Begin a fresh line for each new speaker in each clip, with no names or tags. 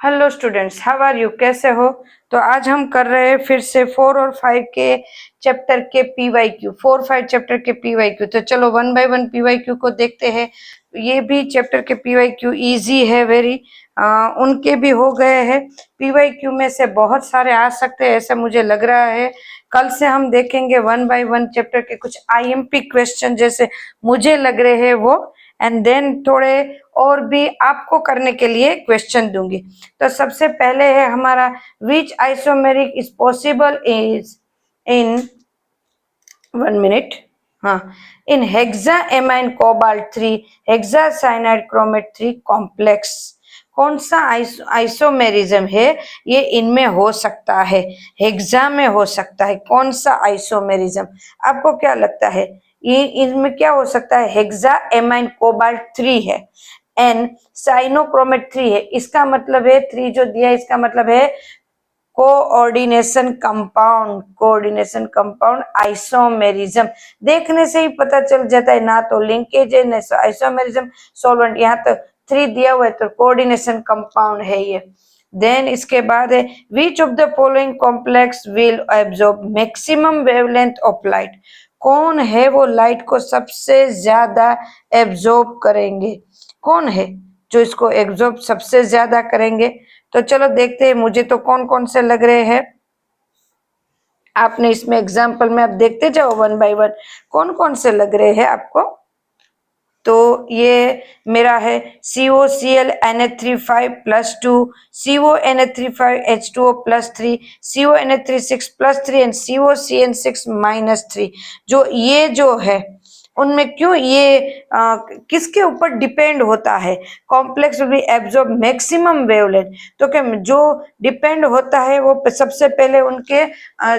Hello students, how are you? कैसे हो? तो आज हम कर रहे हैं फिर से 4 और 5 के चैप्टर के पीवाईक्यू, 4-5 चैप्टर के पीवाईक्यू। तो चलो 1 बाय 1 पीवाईक्यू को देखते हैं। ये भी चैप्टर के पीवाईक्यू इजी है वेरी, उनके भी हो गए हैं। पीवाईक्यू में से बहुत सारे आ सकते हैं ऐसा मुझे लग रहा है। कल से हम देखेंगे 1 बाय 1 चैप्टर के कुछ आईएमपी क्वेश्चन जैसे मुझे लग रहे हैं वो, एंड देन थोड़े और भी आपको करने के लिए क्वेश्चन दूंगी। तो सबसे पहले है हमारा which isomeric is possible is in 1 minute, हाँ, in hexaammine cobalt 3 hexacyanide chromate 3 complex. कौन सा आइसोमेरिज्म है ये इनमें हो सकता है? हेक्सा में हो सकता है। कौन सा आइसोमेरिज्म आपको क्या लगता है? ये इनमें क्या हो सकता है? हेक्साएमाइन कोबाल्ट 3 है, एन साइनोक्रोमेट 3 है। इसका मतलब है 3 जो दिया है इसका मतलब है कोऑर्डिनेशन कंपाउंड आइसोमेरिज्म। देखने से ही पता चल जाता है, ना तो लिंकेज है ना आइसोमेरिज्म सॉल्वेंट। यहाँ तो 3 दिया हुआ है तो कोऑर्डिनेशन कंपाउंड है ये। देन इसके बाद है विच of the following complex will absorb maximum wavelength of light. कौन है वो लाइट को सबसे ज्यादा एब्जॉर्ब करेंगे? कौन है जो इसको एब्जॉर्ब सबसे ज्यादा करेंगे? तो चलो देखते हैं मुझे तो कौन कौन से लग रहे हैं। आपने इसमें एग्जाम्पल में आप देखते जाओ 1 बाय 1 कौन कौन से लग रहे हैं आपको। तो ये मेरा है COCl Na3 +2, CONa3 H2O +3, CONa3 +3 and COCN6 -3। जो ये जो है उनमें क्यों ये किसके ऊपर डिपेंड होता है? Complex will be absorb maximum wavelength. तो क्या जो डिपेंड होता है वो सबसे पहले उनके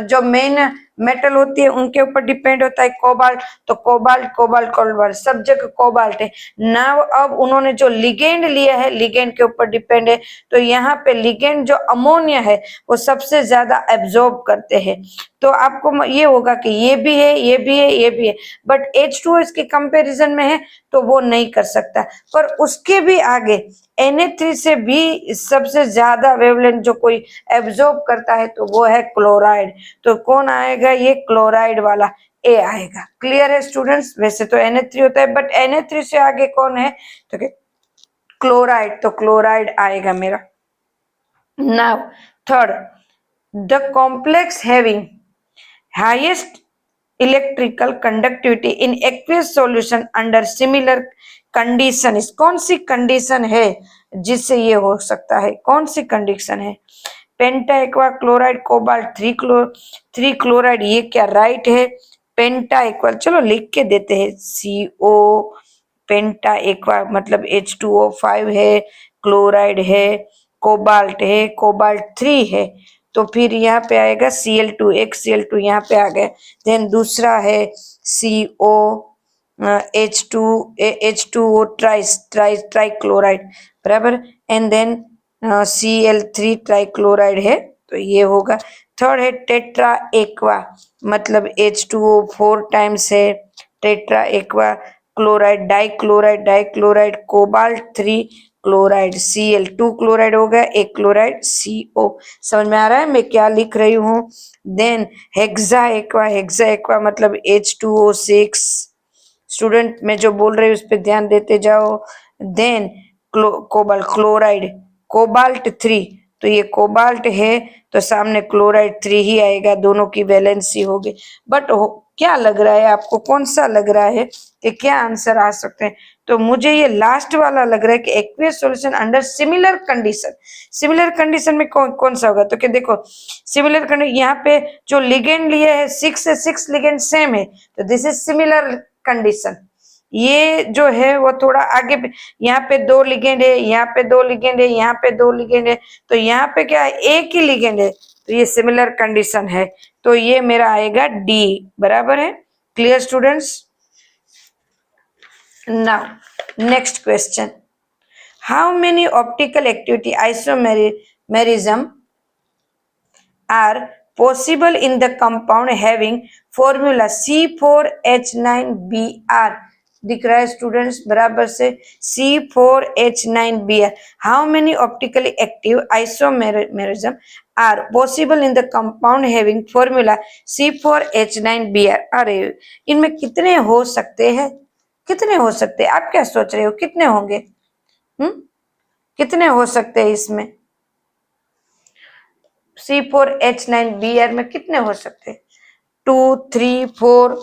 जो मेन मेटल होती है उनके ऊपर डिपेंड होता है। कोबाल्ट, तो कोबाल्ट सब जगह कोबाल्ट है ना। अब उन्होंने जो लिगेंड लिया है लिगेंड के ऊपर डिपेंड है। तो यहाँ पे लिगेंड जो अमोनिया है वो सबसे ज्यादा एब्जॉर्ब करते हैं। तो आपको ये होगा कि ये भी है, ये भी है, ये भी है, बट H2O इसके कंपैरिजन में है तो वो नहीं कर सकता। पर उसके भी आगे Na3 से भी सबसे ज्यादा वेवलेंथ जो कोई एब्जॉर्ब करता है तो वो है क्लोराइड। तो कौन आएगा? ये क्लोराइड वाला ए आएगा। क्लियर है स्टूडेंट्स? वैसे तो Na3 होता है बट Na3 से आगे कौन है? तो क्लोराइड, तो क्लोराइड आएगा मेरा। Now third, the complex having highest electrical conductivity in aqueous solution under similar condition. कौन सी कंडीशन है जिससे ये हो सकता है? कौन सी कंडीशन है? पेंटा एक्वा क्लोराइड कोबाल्ट 3 क्लोराइड, ये क्या राइट है? पेंटा एक्वा, चलो लिख के देते हैं CO पेंटा एक्वा मतलब H2O5 है, क्लोराइड है, कोबाल्ट है, कोबाल्ट 3 है। तो फिर यहाँ पे आएगा Cl2, एक Cl2 यहाँ पे आ गया। देन दूसरा है CO H2O ट्राई क्लोराइड बराबर, एंड देन Cl3 ट्राइक्लोराइड है तो ये होगा। थर्ड है टेट्रा एक्वा मतलब H2O 4 टाइम्स है tetra aqua chloride, dichloride cobalt 3 chloride, Cl2 chloride हो गया, एक क्लोराइड CO। समझ में आ रहा है मैं क्या लिख रही हूँ? देन हेक्सा एक्वा मतलब H2O6। स्टूडेंट मैं जो बोल रही हूँ उस पर ध्यान देते जाओ। देन कोबाल्ट 3, तो ये कोबाल्ट है तो सामने क्लोराइड 3 ही आएगा, दोनों की वैलेंसी होगी। बट क्या लग रहा है आपको? कौन सा लग रहा है कि क्या आंसर आ सकते हैं? तो मुझे ये लास्ट वाला लग रहा है कि aqueous solution under similar condition में कौन सा होगा? तो क्या देखो सिमिलर कंडीशन, यहाँ पे जो लिगेंड लिया है 6 से 6 लिगेंड सेम है तो दिस इज सिमिलर कंडीशन। ये जो है वो थोड़ा आगे, यहाँ पे 2 लिगेंड है, यहाँ पे 2 लिगेंड है, यहाँ पे 2 लिगेंड है, तो यहाँ पे क्या है? एक ही लिगेंड है तो ये सिमिलर कंडीशन है। तो ये मेरा आएगा D बराबर है। Clear students? Now next question, how many optical activity isomerism are possible in the compound having formula C4H9Br दिख रहा है स्टूडेंट्स, बराबर से C4H9Br। How many optically active isomerism are possible in the compound having formula C4H9Br। अरे इनमें कितने हो सकते हैं, कितने हो सकते हैं, आप क्या सोच रहे हो कितने होंगे? कितने हो सकते हैं इसमें? C4H9Br में कितने हो सकते हैं? 2, 3, 4।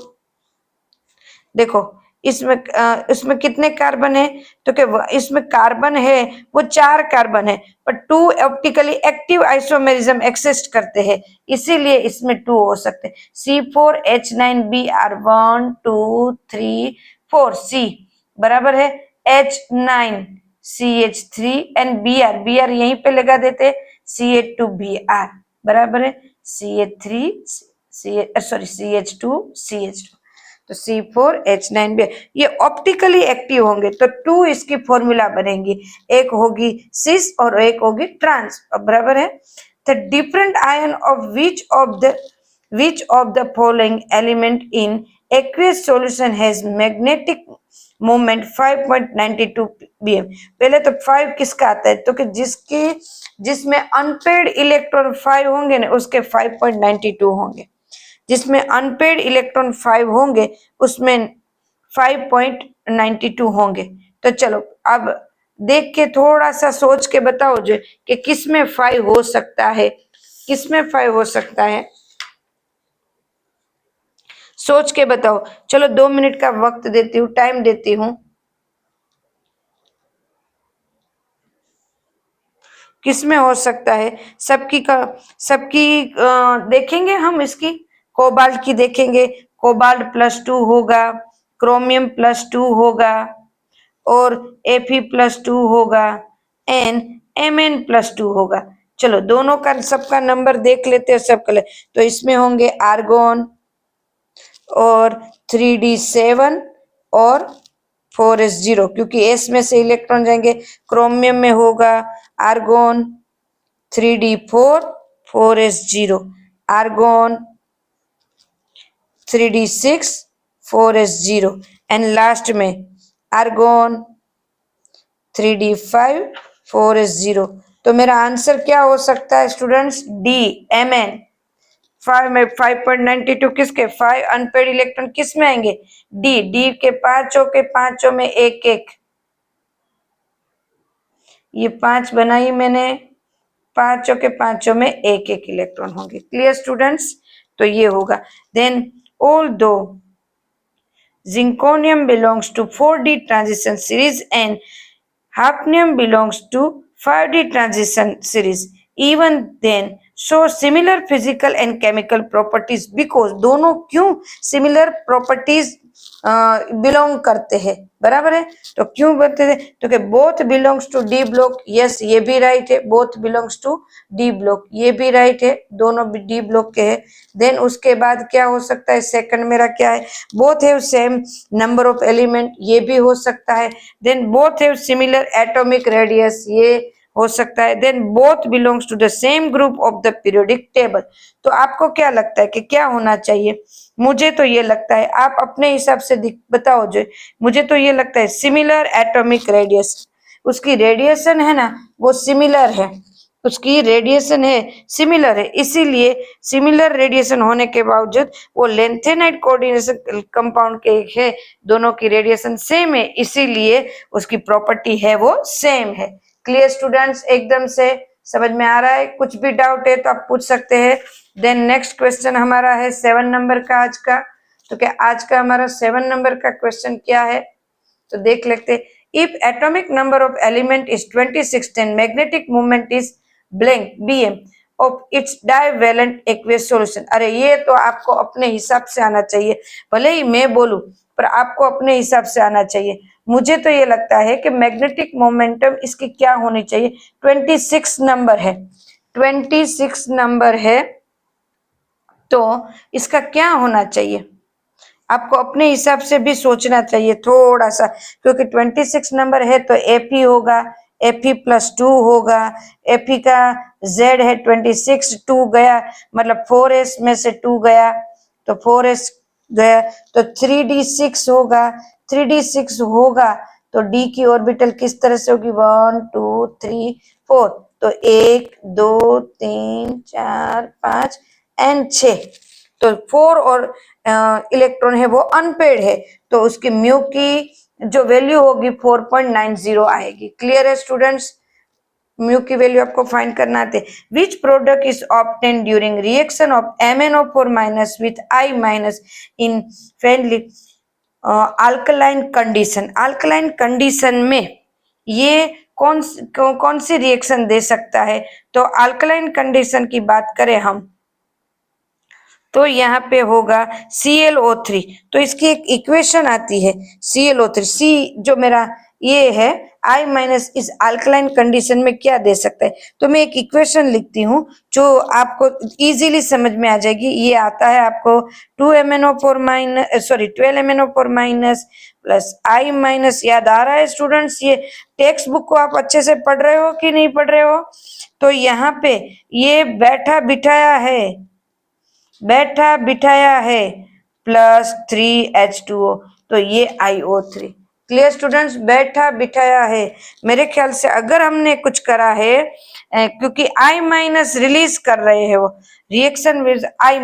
देखो इसमें कितने कार्बन है? तो क्या इसमें कार्बन है वो 4 कार्बन है, पर 2 ऑप्टिकली एक्टिव आइसोमेरिज्म एक्सिस्ट करते हैं, इसीलिए इसमें 2 हो सकते हैं। C4H9Br 1, 2, 3, 4 C बराबर है H9CH3 एंड Br यहीं पे लगा देते CH2Br बराबर है CH2CH2 तो C4H9Br ये ऑप्टिकली एक्टिव होंगे तो 2 इसकी फॉर्मूला बनेंगी, एक होगी सिस और एक होगी ट्रांस बराबर है। The different ion of which of the following element in aqueous solution has magnetic moment 5.92 bm। पहले तो 5 किसका आता है? तो कि जिसमें अनपेड इलेक्ट्रॉन 5 होंगे ना उसके 5.92 होंगे, जिसमें अनपेड इलेक्ट्रॉन 5 होंगे उसमें 5.92 होंगे। तो चलो अब देख के थोड़ा सा सोच के बताओ जो कि किसमें 5 हो सकता है, किसमें 5 हो सकता है, सोच के बताओ। चलो 2 मिनट का वक्त देती हूँ, टाइम देती हूँ। किसमें हो सकता है? सबकी देखेंगे हम, इसकी कोबाल्ट की देखेंगे, कोबाल्ट +2 होगा, क्रोमियम +2 होगा और Fe+2 होगा एंड Mn+2 होगा। चलो दोनों का सबका नंबर देख लेते हैं सब कलर। तो इसमें होंगे आर्गोन और 3d7 और 4s0 क्योंकि s में से इलेक्ट्रॉन जाएंगे। क्रोमियम में होगा argon 3d4 4s0, argon 3d6 4s0 and last में आर्गोन 3d5 4s0। तो मेरा आंसर क्या हो सकता है स्टूडेंट्स? D Mn। 5 में 5.92 किसके? 5 अनपेड इलेक्ट्रॉन किस में आएंगे? डी के पांचों में एक एक, ये 5 बनाई मैंने, पांचों में एक एक इलेक्ट्रॉन होंगे। Clear students? तो ये होगा। Then although zirconium belongs to 4d transition series and hafnium belongs to 5d transition series, even then show similar physical and chemical properties because दोनों क्यों सिमिलर प्रॉपर्टीज बिलोंग करते हैं बराबर है? तो क्यों बनते थे? तो कि both belongs to D block, yes ये भी राइट है, both belongs to D block ये भी राइट है, दोनों भी डी ब्लॉक के हैं। देन उसके बाद क्या हो सकता है? सेकंड मेरा क्या है? Both have same number of element, ये भी हो सकता है। Then both have similar atomic radius, ये हो सकता है। Then both belongs to the same group of the periodic table. तो आपको क्या लगता है कि क्या होना चाहिए? मुझे तो ये लगता है, आप अपने हिसाब से बताओ जो, मुझे तो ये लगता है सिमिलर एटॉमिक रेडियस, उसकी रेडिएशन है ना वो सिमिलर है, उसकी रेडिएशन है सिमिलर है, इसीलिए सिमिलर रेडिएशन होने के बावजूद वो लेंथेनाइट कोऑर्डिनेशन कंपाउंड के है, दोनों की रेडिएशन सेम है, इसीलिए उसकी प्रॉपर्टी है वो सेम है। Clear students? एकदम से समझ में आ रहा है? कुछ भी डाउट है तो आप पूछ सकते हैं। देन नेक्स्ट क्वेश्चन हमारा है 7 नंबर का आज का। तो क्या आज का हमारा 7 नंबर का क्वेश्चन क्या है? तो देख लेते हैं। If atomic number of element is 26 10 magnetic moment is blank bm of its divalent aqueous solution. अरे ये तो आपको अपने हिसाब से आना चाहिए, भले ही मैं बोलूं पर आपको अपने हिसाब से आना चाहिए। मुझे तो ये लगता है कि मैग्नेटिक मोमेंटम इसकी क्या होनी चाहिए? 26 नंबर है, 26 नंबर है, तो इसका क्या होना चाहिए? आपको अपने हिसाब से भी सोचना चाहिए थोड़ा सा, क्योंकि 26 नंबर है तो Fe होगा, Fe+2 होगा, Fe का Z है 26, 2 गया मतलब 4s में से 2 गया तो 4s गया, तो 3d6 होगा, 3d6 होगा तो d की ऑर्बिटल किस तरह से होगी, 1 2 3 4, तो 1 2 3 4 5 एंड 6, तो 4 और इलेक्ट्रॉन है वो अनपेड है, तो उसकी म्यू की जो वैल्यू होगी 4.90 आएगी। क्लियर है स्टूडेंट्स? म्यू की वैल्यू आपको फाइंड करना आते। Which product is obtain during reaction of MnO4 minus with I minus in friendly alkaline condition. Alkaline condition में ये कौन सी रिएक्शन दे सकता है, तो अल्कलाइन कंडीशन की बात करें हम तो यहाँ पे होगा ClO3, तो इसकी एक इक्वेशन आती है ClO3, C जो मेरा ये है I माइनस इस अल्कलाइन कंडीशन में क्या दे सकता है, तो मैं एक इक्वेशन लिखती हूँ जो आपको इजीली समझ में आ जाएगी। ये आता है आपको 2MnO4 minus 12MnO4 minus plus I minus. याद आ रहा है स्टूडेंट्स? ये टेक्स्ट बुक को आप अच्छे से पढ़ रहे हो कि नहीं पढ़ रहे हो? तो यहाँ पे ये बैठा बिठाया है प्लस 3H2O, तो ये IO3। Clear students? बैठा बिठाया है, मेरे ख्याल से अगर हमने कुछ करा है क्योंकि I माइनस रिलीज कर रहे हैं वो रिएक्शन विद I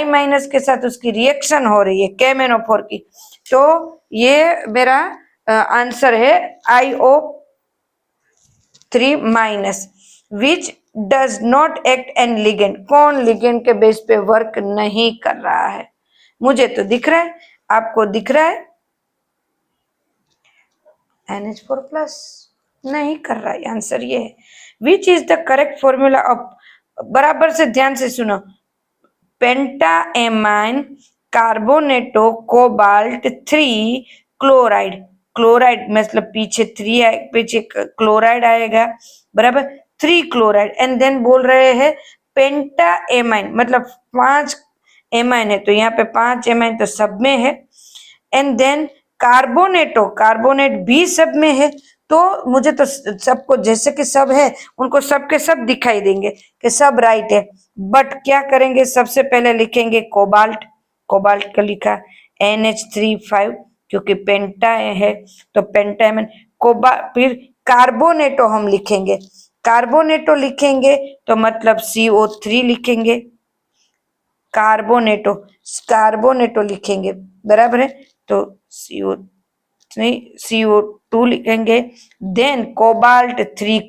माइनस के साथ उसकी रिएक्शन हो रही है KMnO4 की, तो ये मेरा आंसर है IO3 minus. Which does not act an ligand, कौन लिगेंड के बेस पे वर्क नहीं कर रहा है? मुझे तो दिख रहा है, आपको दिख रहा है? NH4 प्लस नहीं कर रहा है, आंसर ये है। Which is the correct formula of, बराबर से ध्यान से सुनो, पेंटाएमाइन कार्बोनेटो कोबाल्ट 3 क्लोराइड, क्लोराइड मतलब पीछे 3 पीछे क्लोराइड आएगा, बराबर 3 क्लोराइड, एंड देन बोल रहे हैं पेंटाएमाइन मतलब 5 एमाइन है, तो यहाँ पे 5 एमाइन तो सब में है, एंड देन कार्बोनेट भी सब में है, तो मुझे तो सबको जैसे कि सब है उनको सब के सब दिखाई देंगे कि सब राइट है, बट क्या करेंगे, सबसे पहले लिखेंगे कोबाल्ट का लिखा NH3 क्योंकि पेंटा है तो पेंटाएमाइन, फिर कार्बोनेटो हम लिखेंगे, तो मतलब CO3 लिखेंगे, कार्बोनेटो लिखेंगे, बराबर है, तो CO2 लिखेंगे, देन कोबाल्ट 3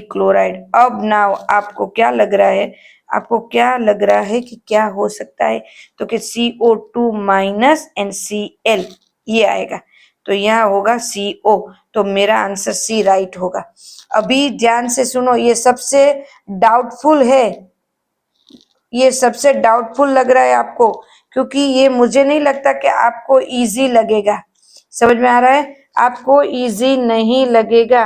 क्लोराइड। अब नाउ आपको क्या लग रहा है कि क्या हो सकता है, तो कि CO2 माइनस एंड Cl ये आएगा, तो यहाँ होगा CO, तो मेरा आंसर C राइट होगा। अभी ध्यान से सुनो, ये सबसे डाउटफुल लग रहा है आपको, क्योंकि ये मुझे नहीं लगता कि आपको इजी लगेगा। समझ में आ रहा है? आपको इजी नहीं लगेगा।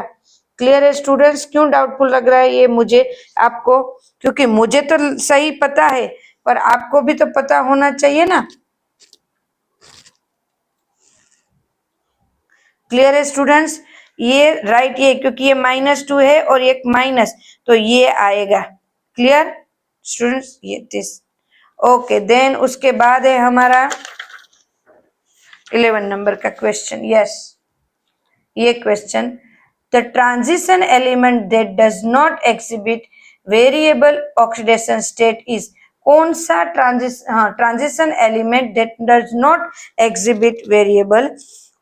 क्लियर है स्टूडेंट्स? क्यों डाउटफुल लग रहा है ये मुझे आपको? क्योंकि मुझे तो सही पता है, पर आपको भी तो पता होना चाहिए ना। क्लियर है स्टूडेंट्स? ये राइट, ये क्योंकि ये -2 है और एक माइनस, तो ये आएगा। Clear students? ये दिस ओके, देन उसके बाद है हमारा 11 नंबर का क्वेश्चन। यस, ये question, the transition element that does not exhibit variable oxidation state is, कौन सा transition element that does not exhibit variable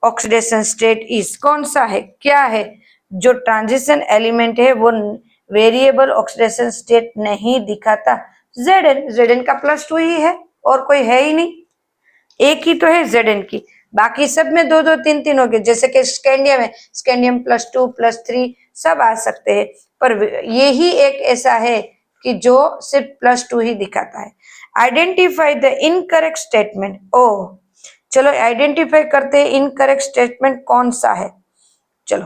oxidation state is, कौन सा है, क्या है जो ट्रांजिशन एलिमेंट है वो वेरिएबल ऑक्सीडेशन स्टेट नहीं दिखाता? Zn का +2 ही है और कोई है ही नहीं, एक ही तो है Zn की, बाकी सब में 2 2 3 3 हो गए, जैसे कि स्कैंडियम है, स्कैंडियम +2 +3 सब आ सकते हैं, पर ये ही एक ऐसा है कि जो सिर्फ +2 ही दिखाता है। आइडेंटिफाई द इनकरेक्ट स्टेटमेंट, ओह चलो आइडेंटिफाई करते हैं इनकरेक्ट स्टेटमेंट कौन सा है। चलो,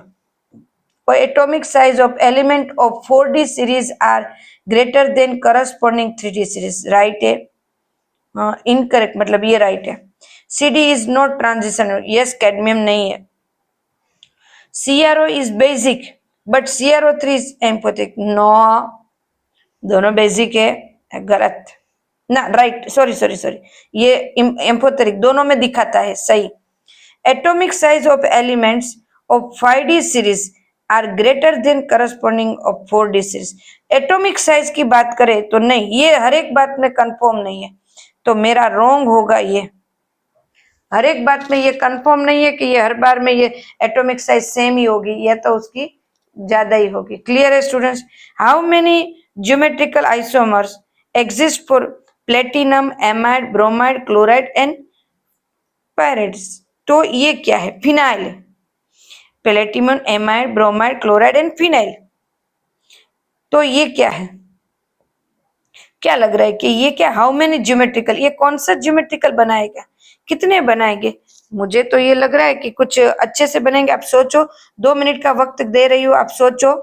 atomic size of element of 4D series are greater than corresponding 3D series, right है। इनकरेक्ट मतलब ये राइट है। CD is not transition, yes cadmium नहीं है। CRO is basic but CRO3 is amphoteric, no, दोनों बेसिक है, गलत। ना, राइट, सॉरी सॉरी सॉरी, ये एम्फोटेरिक दोनों में दिखाता है, सही। Atomic size of elements of 5D series are greater than corresponding of 4D series. Atomic size की बात करें तो नहीं, ये हर एक बात में कंफर्म नहीं है, तो मेरा रॉन्ग होगा। ये हर एक बात में ये कंफर्म नहीं है कि ये हर बार में ये एटॉमिक साइज सेम ही होगी, ये तो उसकी ज्यादा ही होगी। क्लियर है students? How many geometrical isomers exist for platinum, amide, bromide, chloride and pyridines? तो ये क्या है? Phenyl, platinum, amide, bromide, chloride and phenyl. तो ये क्या है? क्या लग रहा है कि ये क्या? हाउ मेनी ज्योमेट्रिकल, ये कौन सा ज्योमेट्रिकल बनाएगा? कितने बनाएंगे? मुझे तो ये लग रहा है कि कुछ अच्छे से बनेंगे। आप सोचो, 2 मिनट का वक्त दे रही हूँ, आप सोचो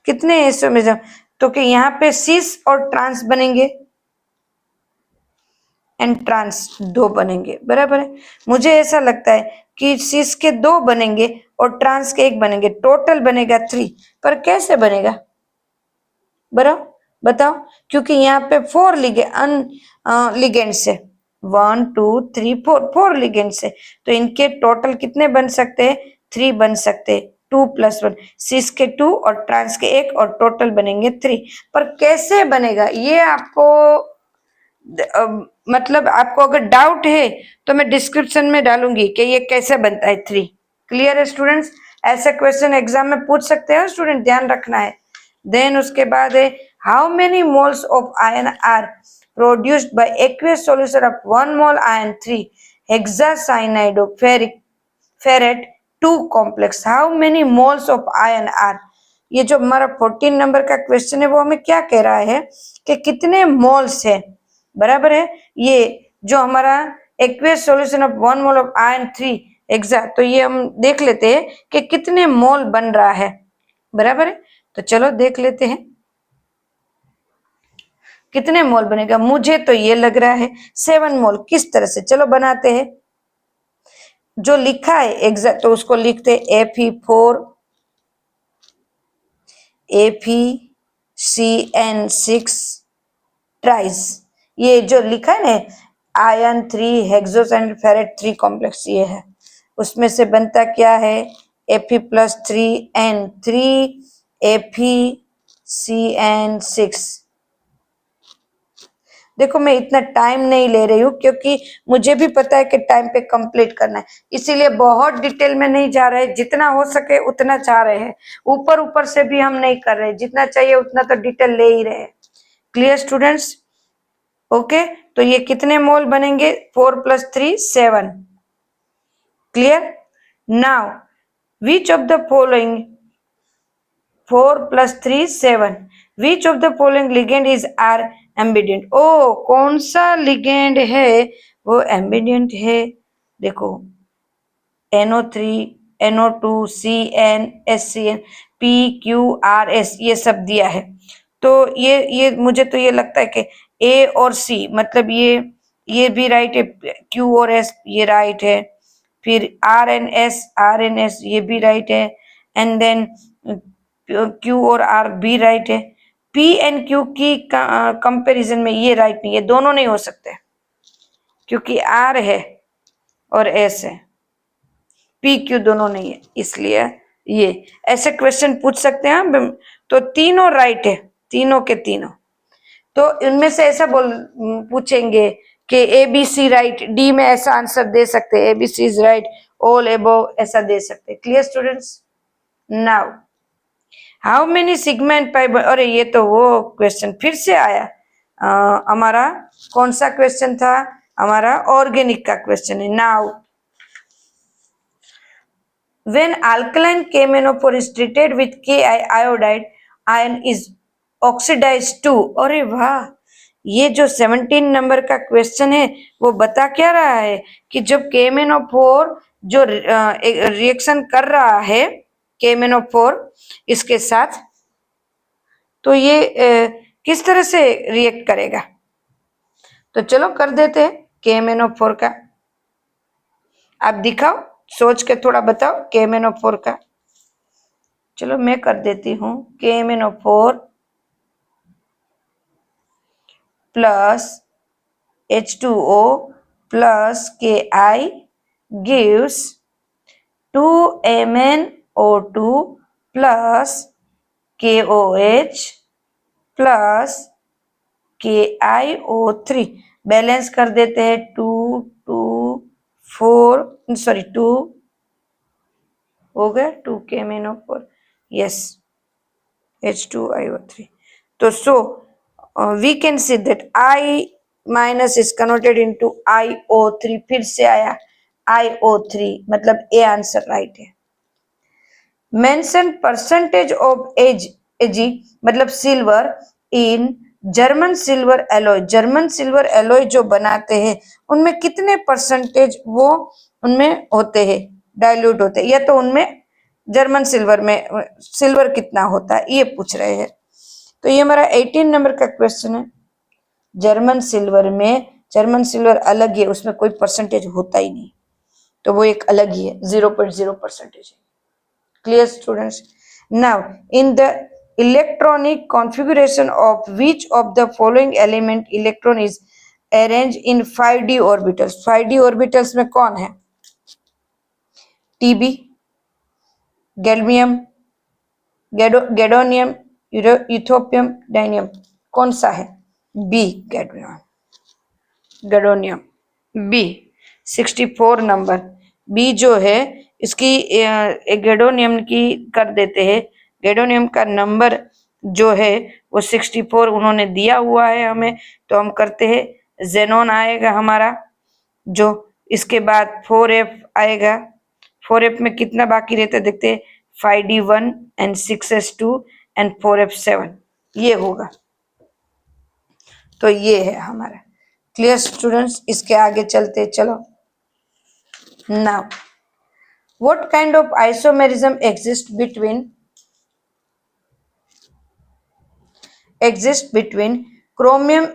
कितने हिस्सों में तो कि यहाँ पे सिस और ट्रांस बनेंगे, एंड ट्रांस 2 बनेंगे, बराबर है। मुझे ऐसा लगता है कि सिस के 2 बनेंगे और ट्रांस के 1 बनेंगे, टोटल बनेगा 3। पर कैसे बनेगा बताओ? क्योंकि यहाँ पे 4 लिगेंड्स है, 1 2 3 4 लिगेंड्स है, तो इनके टोटल कितने बन सकते हैं? 3 बन सकते हैं। 2 + 1, सिस के 2 और ट्रांस के 1, और टोटल बनेंगे 3। पर कैसे बनेगा ये आपको मतलब आपको अगर डाउट है तो मैं डिस्क्रिप्शन में डालूंगी कि ये कैसे बनता है 3। क्लियर है स्टूडेंट्स? ऐसे क्वेश्चन एग्जाम में पूछ सकते हैं स्टूडेंट, ध्यान रखना है। देन उसके बाद है how many moles of ion are produced by aqueous solution of 1 mole ion 3 hexacyanide of ferrate 2 complex. How many moles of ion are, ये जो हमारा 14 नंबर का क्वेश्चन है वो हमें क्या कह रहा है कि कितने मोल्स है, बराबर है। ये जो हमारा aqueous solution of 1 mole of iron 3 hexa, तो ये हम देख लेते हैं कि कितने मोल बन रहा है, बराबर है। तो चलो देख लेते हैं कितने मोल बनेगा। मुझे तो ये लग रहा है 7 मोल। किस तरह से? चलो बनाते हैं। जो लिखा है एग्जैक्ट तो उसको लिखते Fe4 FeCN6 ट्राइस। ये जो लिखा है ना आयन 3 हेक्सोसाइनाइड फेरेट 3 कॉम्प्लेक्स, ये है। उसमें से बनता क्या है? Fe+3N3 FeCN6। देखो मैं इतना टाइम नहीं ले रही हूँ क्योंकि मुझे भी पता है कि टाइम पे कंप्लीट करना है, इसीलिए बहुत डिटेल में नहीं जा रहे। जितना हो सके उतना चाह रहे हैं, ऊपर ऊपर से भी हम नहीं कर रहे, जितना चाहिए उतना तो डिटेल ले ही रहे। Clear students? ओके, तो ये कितने मोल बनेंगे? 4 + 3 7। Clear? Now which of the following 4 + 3 7, which of the following ligand is are ambidentate? ओ, कौन सा लिगेंड है वो एम्बिडेंट है? देखो NO3 NO2 CN SCN PQRS ये सब दिया है। तो ये मुझे तो ये लगता है कि A और C, मतलब ये भी राइट है, Q और S ये राइट है, फिर RNS ये भी राइट है, एंड देन Q और R भी राइट है। P एंड Q की कंपैरिजन में ये राइट नहीं है, दोनों नहीं हो सकते क्योंकि R है और S है, P Q दोनों नहीं है, इसलिए ये ऐसे क्वेश्चन पूछ सकते हैं हम। तो तीनों राइट है, तीनों के तीनों। तो इनमें से ऐसा पूछेंगे कि ABC राइट, D में ऐसा आंसर दे सकते हैं, ABC is right, all above ऐसा दे सकते हैं। Clear students? Now how many sigma and pi, अरे ये तो वो क्वेश्चन फिर से आया। हमारा कौन सा क्वेश्चन था? हमारा ऑर्गेनिक का क्वेश्चन है। Now when alkaline KMnO4 is treated with Ki iodide, ion is oxidized to, अरे वाह, ये जो 17 नंबर का क्वेश्चन है वो बता क्या रहा है कि जब KMnO4 जो रिएक्शन कर रहा है KMnO4 इसके साथ, तो ये किस तरह से रिएक्ट करेगा? तो चलो कर देते हैं KMnO4 का। आप दिखाओ, सोच के थोड़ा बताओ KMnO4 का। चलो मैं कर देती हूँ KMnO4 plus H2O plus Ki gives 2MnO2 plus KOH plus KiO3। Balance कर देते हैं 2 2 4 सॉरी 2 हो गया 2 KMnO4 यस H2IO3। तो so we can see that I minus is converted into IO3। फिर से आया IO3 मतलब ए आंसर राइट है। मेंशन परसेंटेज ऑफ एजी मतलब silver in German silver alloy. German silver alloy जो बनाते हैं उनमें कितने परसेंटेज वो उनमें होते हैं डाइल्यूट होते हैं, या तो उनमें जर्मन सिल्वर में सिल्वर कितना होता है ये पूछ रहे हैं। तो ये हमारा 18 नंबर का क्वेश्चन है। जर्मन सिल्वर में जर्मन सिल्वर अलग है, उसमें कोई परसेंटेज होता ही नहीं, तो वो एक अलग ही है 0.0 परसेंटेज है। Clear students? Now in the electronic configuration of which of the following element electron is arranged in 5d orbitals? 5d orbitals में कौन है? Tb, गैल्वियम, गैडोनियम, यूथोपियम, डायनियम। कौन सा है? बी गैडोनियम। बी 64 नंबर बी जो है इसकी गैडोनियम की कर देते हैं। गैडोनियम का नंबर जो है वो 64 उन्होंने दिया हुआ है हमें, तो हम करते हैं जेनॉन आएगा हमारा, जो इसके बाद 4f आएगा। 4f में कितना बाकी रहता है देखते हैं 5d1 and 6s2 and 4f7 ये होगा। तो ये है हमारा। Clear students? इसके आगे चलते चलो। Now what kind of isomerism exists between chromium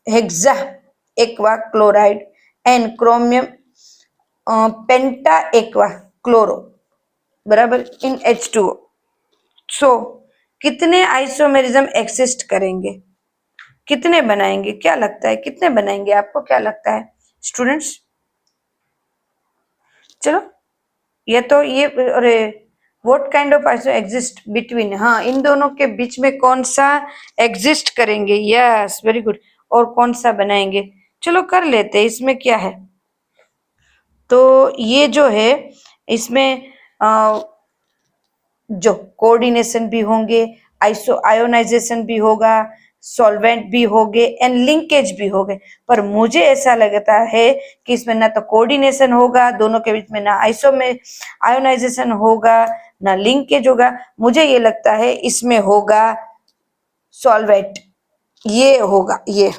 hexaaqua chloride and chromium pentaaqua chloro बराबर इन H2O। सो कितने आइसोमेरिज्म एक्सिस्ट करेंगे, कितने बनाएंगे, क्या लगता है कितने बनाएंगे, आपको क्या लगता है स्टूडेंट्स? चलो ये तो ये अरे what kind of iso exist between, हाँ इन दोनों के बीच में कौन सा एग्जिस्ट करेंगे, यस वेरी गुड। और कौन सा बनाएंगे, चलो कर लेते हैं, इसमें क्या है। तो ये जो है इसमें जो कोऑर्डिनेशन भी होंगे, आइसो आयोनाइजेशन भी होगा, सॉल्वेंट भी हो गए एंड लिंकेज भी हो गए। पर मुझे ऐसा लगता है कि इसमें ना तो कोऑर्डिनेशन होगा दोनों के बीच में, ना आइसो में आयोनाइजेशन होगा, ना लिंकेज होगा। मुझे ये लगता है इसमें होगा सॉल्वेंट, ये होगा ये।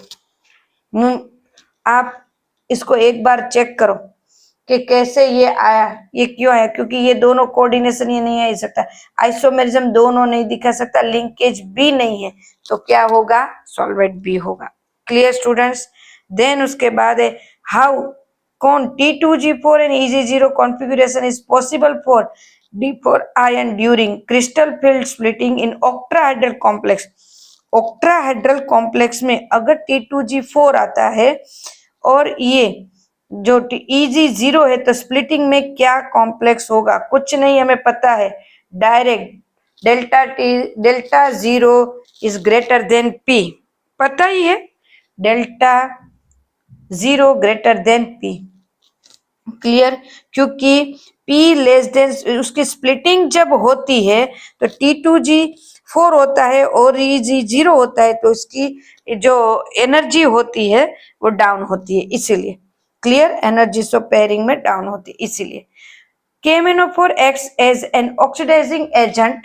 आप इसको एक बार चेक करो कि कैसे ये आया, ये क्यों आया, क्योंकि ये दोनों कोऑर्डिनेशन ये नहीं आ सकता, आइसोमेरिज्म दोनों नहीं दिखा सकता, लिंकेज भी नहीं है, तो क्या होगा सॉल्वेंट भी होगा। Clear students? देन उसके बाद है हाउ कौन T2G4 and EG0 configuration is possible for D4 ion during crystal field splitting in octahedral complex. Octahedral complex में अगर T2G4 आता है और ये जो EG0 है तो स्प्लिटिंग में क्या कॉम्प्लेक्स होगा, कुछ नहीं हमें पता है, direct delta 0 is greater than P, पता ही है delta 0 greater than P। Clear? क्योंकि P लेस देन उसकी स्प्लिटिंग जब होती है तो T2G4 होता है और EG0 होता है, तो इसकी जो एनर्जी होती है वो डाउन होती है, इसीलिए क्लियर एनर्जी ऑफ पेयरिंग में डाउन होती है इसीलिए। KMnO4 acts as an oxidizing agent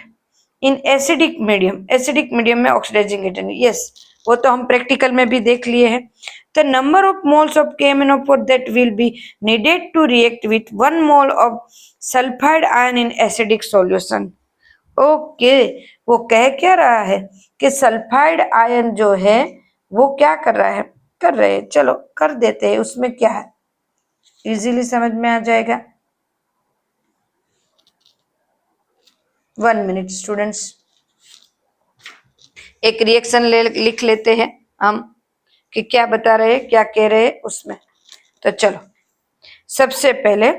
in acidic medium, acidic medium में ऑक्सीडाइजिंग एजेंट, यस वो तो हम प्रैक्टिकल में भी देख लिए हैं। The number of moles of KMnO4 that will be needed to react with 1 mole of sulfide ion in acidic solution। Okay वो कह क्या रहा है कि सल्फाइड आयन जो है वो क्या कर रहा है, कर रहे हैं, चलो कर देते हैं, उसमें क्या है इजीली समझ में आ जाएगा। 1 मिनट स्टूडेंट्स, एक रिएक्शन लिख लेते हैं हम कि क्या बता रहे हैं, क्या कह रहे हैं उसमें। तो चलो, सबसे पहले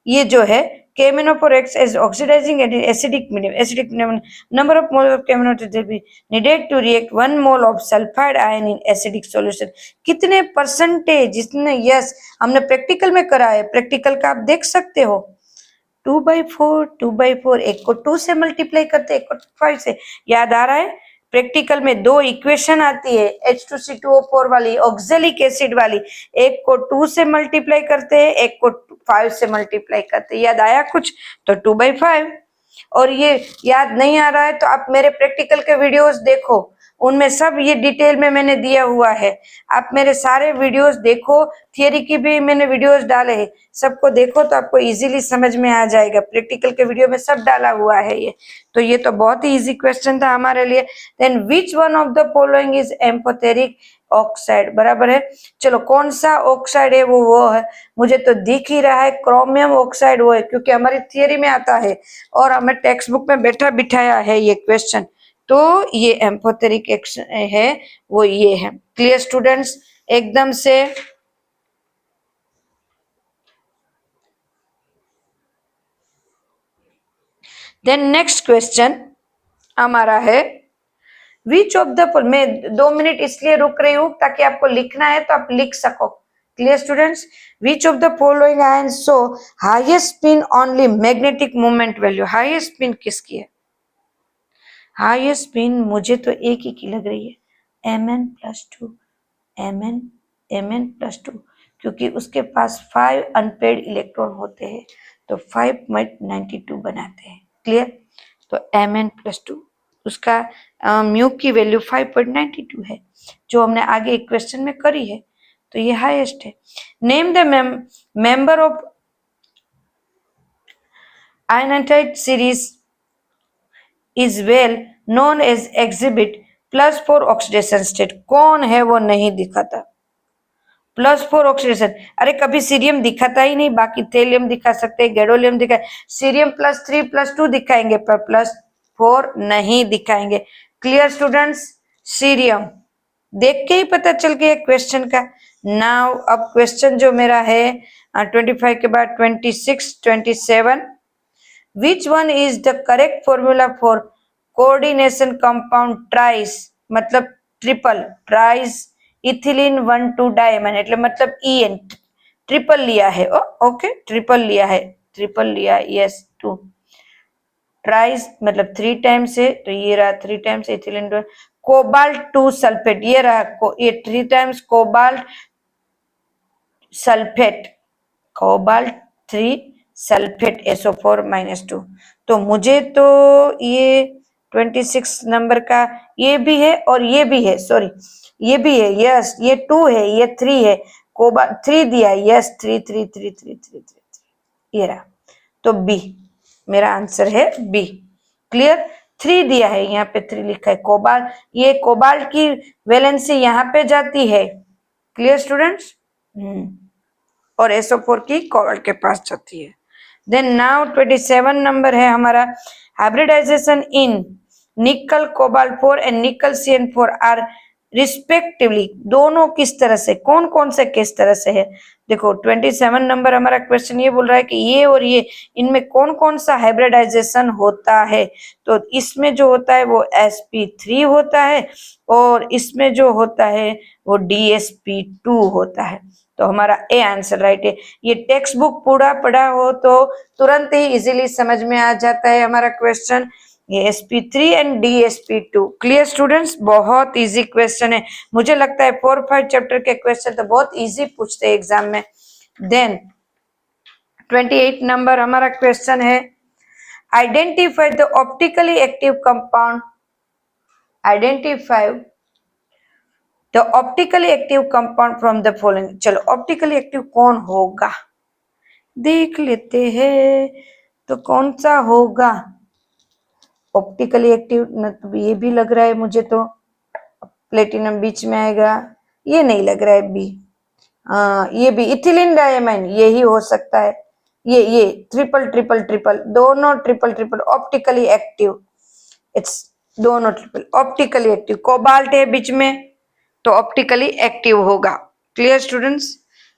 ये जो है KMnO4 acts as oxidizing and acidic medium. Number of moles of KMnO4 will be needed to react 1 mole of sulfide ion in acidic solution. कितने परसेंटेज, जितने यस हमने प्रैक्टिकल में करा है, प्रैक्टिकल का आप देख सकते हो 2/4 2/4, एक को 2 से मल्टीप्लाई करते, एक को 5 से। याद आ रहा है, प्रैक्टिकल में दो इक्वेशन आती है H2C2O4 वाली, ऑक्जेलिक एसिड वाली, एक को 2 से मल्टीप्लाई करते हैं, एक को 5 से मल्टीप्लाई करते हैं। याद आया कुछ? तो 2/5। और ये याद नहीं आ रहा है तो आप मेरे प्रैक्टिकल के वीडियोस देखो, उनमें सब ये डिटेल में मैंने दिया हुआ है। आप मेरे सारे वीडियोस देखो, थियरी की भी मैंने वीडियोस डाले हैं, सबको देखो तो आपको इजीली समझ में आ जाएगा। प्रैक्टिकल के वीडियो में सब डाला हुआ है ये। तो ये तो बहुत ही इजी क्वेश्चन था हमारे लिए। Then which one of the following is amphoteric oxide, बराबर है। चलो कौन सा ऑक्साइड है वो है, मुझे तो दिख ही रहा है क्रोमियम ऑक्साइड वो है, क्योंकि हमारी थियरी में आता है और हमें टेक्स्ट बुक में बैठा बिठाया है ये क्वेश्चन। तो ये एम्फोथेरिक एक्शन है वो ये है। क्लियर स्टूडेंट्स एकदम से। देन नेक्स्ट क्वेश्चन हमारा है विच ऑफ द, मैं 2 मिनट इसलिए रुक रही हूं ताकि आपको लिखना है तो आप लिख सको। Clear students, which of the following ion show highest spin only magnetic moment value. Highest spin किसकी है? हाईएस्ट स्पिन मुझे तो एक ही की लग रही है, Mn+2 Mn+2, क्योंकि उसके पास 5 अनपेड इलेक्ट्रॉन होते हैं तो 5.92 बनाते हैं। क्लियर? तो Mn+2 उसका म्यू की वैल्यू 5.92 है, जो हमने आगे एक क्वेश्चन में करी है, तो ये हाईएस्ट है। Name the member of actinide series is well known as exhibit +4 oxidation state. कौन है वो नहीं दिखाता? +4 ऑक्सीडेशन, अरे कभी सीरियम दिखाता ही नहीं, बाकी थेलियम दिखा सकते हैं, गैडोलियम दिखा, सीरियम +3 +2 दिखाएंगे पर +4 नहीं दिखाएंगे। क्लियर स्टूडेंट्स, सीरियम देख के ही पता चल गया क्वेश्चन का। नाउ अब क्वेश्चन जो मेरा है 25 के बाद 26 27, which one is the correct formula for coordination compound tris, मतलब ट्रिपल ट्राइस इथिलीन 1,2 डायमंड, એટલે मतलब EN ट्रिपल लिया है। ओके ट्रिपल लिया है, ट्रिपल लिया है, यस 2 ट्राइस मतलब 3 टाइम्स है, तो ये रहा 3 टाइम्स इथिलीन कोबाल्ट 2 सल्फेट, ये रहा ये 3 times cobalt sulphate, cobalt 3 sulphate SO4-2। तो मुझे तो ये 26 नंबर का ये भी है और ये भी है, सॉरी ये भी है, यस ये 2 है, ये 3 है, कोबाल्ट 3 दिया, यस 3 3 3 3 3 3, ये रहा। तो बी मेरा आंसर है बी। क्लियर? 3 दिया है, यहाँ पे 3 लिखा है, कोबाल्ट, ये कोबाल्ट की वैलेंसी यहाँ पे जाती है। Clear students? और SO4 की कोबाल्ट के पास जाती है। देन नाउ 27 नंबर है हमारा, hybridisation in nickel cobalt 4 and निकल CN4 आर रिस्पेक्टिवली, दोनों किस तरह से, कौन कौन से किस तरह से है। देखो 27 नंबर हमारा क्वेश्चन ये बोल रहा है कि ये और ये इनमें कौन कौन सा हाइब्रिडाइजेशन होता है। तो इसमें जो होता है वो sp3 होता है और इसमें जो होता है वो dsp2 होता है। तो हमारा ए आंसर राइट है। ये टेक्स्ट बुक पूरा पढ़ा हो तो तुरंत ही इजीली समझ में आ जाता है हमारा क्वेश्चन, ये sp3 and dsp2। Clear students, बहुत इजी क्वेश्चन है, मुझे लगता है 4-5 चैप्टर के क्वेश्चन तो बहुत इजी पूछते हैं एग्जाम में। देन 28 नंबर हमारा क्वेश्चन है, identify the optically active compound, identify the optically active compound from the following. चलो ऑप्टिकली एक्टिव कौन होगा देख लेते हैं, तो कौन सा होगा ऑप्टिकली एक्टिव, मतलब ये भी लग रहा है मुझे तो प्लेटिनम बीच में आएगा, ये नहीं लग रहा है बी, ये भी इथिलीन डायमंड यही हो सकता है। ये ट्रिपल ट्रिपल ट्रिपल, दोनों triple triple optically active, it's दोनों ट्रिपल ऑप्टिकली एक्टिव। कोबाल्ट है बीच में तो ऑप्टिकली एक्टिव होगा। Clear students?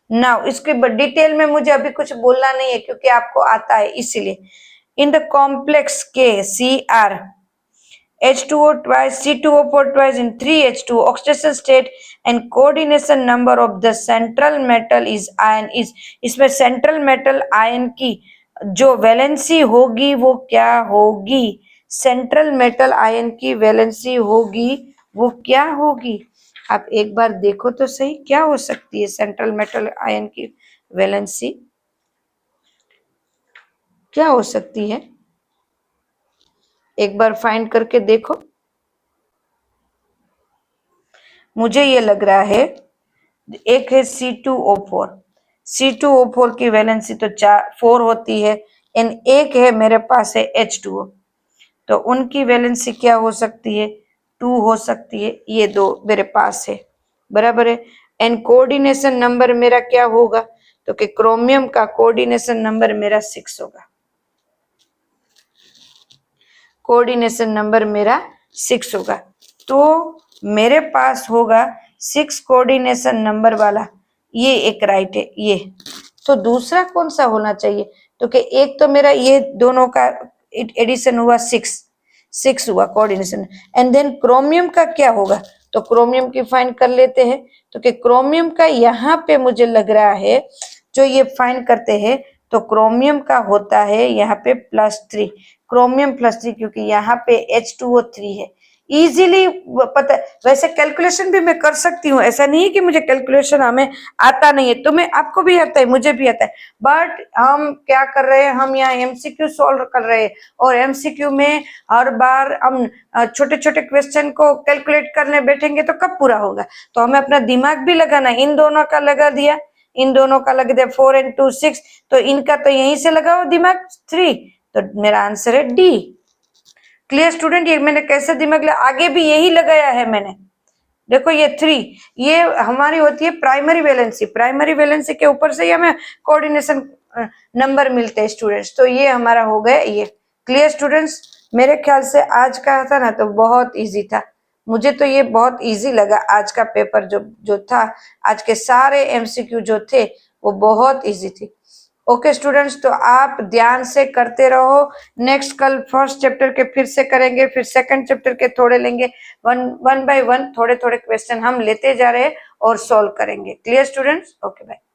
नाउ इसके डिटेल में मुझे अभी कुछ बोलना नहीं है क्योंकि आपको आता है इसीलिए। इन द कॉम्प्लेक्स के Cr H2O twice C2O4 twice in 3H2 oxidation state and coordination number of the central metal is ion is, इसमें सेंट्रल मेटल आयन की जो वैलेंसी होगी वो क्या होगी? सेंट्रल मेटल आयन की वैलेंसी होगी वो क्या होगी? आप एक बार देखो तो सही, क्या हो सकती है सेंट्रल मेटल आयन की वैलेंसी? क्या हो सकती है? एक बार फाइंड करके देखो। मुझे ये लग रहा है एक है C2O4, C2O4 की वैलेंसी तो 4 होती है, एंड एक है मेरे पास है H2O, तो उनकी वैलेंसी क्या हो सकती है? 2 हो सकती है। ये दो मेरे पास है, बराबर है। एंड कोऑर्डिनेशन नंबर मेरा क्या होगा? तो कि क्रोमियम का कोऑर्डिनेशन नंबर मेरा 6 होगा। कोऑर्डिनेशन नंबर मेरा 6 होगा, तो मेरे पास होगा 6 कोऑर्डिनेशन नंबर वाला, ये एक राइट है ये। तो दूसरा कौन सा होना चाहिए? तो कि एक तो मेरा ये दोनों का एडिशन हुआ 6 हुआ कोऑर्डिनेशन, एंड देन क्रोमियम का क्या होगा? तो क्रोमियम की फाइंड कर लेते हैं। तो कि क्रोमियम का यहाँ पे मुझे लग रहा है जो ये फाइंड करते हैं तो क्रोमियम का होता है यहाँ पे +3, क्रोमियम +3, क्योंकि यहाँ पे H2O3 है। इजीली पता, वैसे कैलकुलेशन भी मैं कर सकती हूँ, ऐसा नहीं है कि मुझे कैलकुलेशन हमें आता नहीं है, तो मैं आपको भी आता है, मुझे भी आता है, बट हम क्या कर रहे हैं? हम यहाँ MCQ सॉल्व कर रहे हैं, और MCQ में हर बार हम छोटे छोटे क्वेश्चन को कैलकुलेट करने बैठेंगे तो कब पूरा होगा? तो हमें अपना दिमाग भी लगाना। इन दोनों का लगा दिया, इन दोनों का लग दिया 4 and 2 6, तो इनका तो यहीं से लगाओ दिमाग 3, तो मेरा आंसर है डी। Clear student? ये मैंने कैसे दिमाग लगा, आगे भी यही लगाया है मैंने। देखो ये 3, ये हमारी होती है प्राइमरी वैलेंसी, प्राइमरी वैलेंसी के ऊपर से ही हमें कोऑर्डिनेशन नंबर मिलते हैं स्टूडेंट्स, तो ये हमारा हो गया ये। Clear students? मेरे ख्याल से आज का था ना तो बहुत इजी था, मुझे तो ये बहुत इजी लगा आज का पेपर जो था, आज के सारे MCQ जो थे वो बहुत इजी थी। ओके स्टूडेंट्स, तो आप ध्यान से करते रहो। नेक्स्ट कल फर्स्ट चैप्टर के फिर से करेंगे, फिर सेकंड चैप्टर के थोड़े लेंगे, वन बाय वन थोड़े थोड़े क्वेश्चन हम लेते जा रहे हैं और सॉल्व करेंगे। Clear students? Okay bye.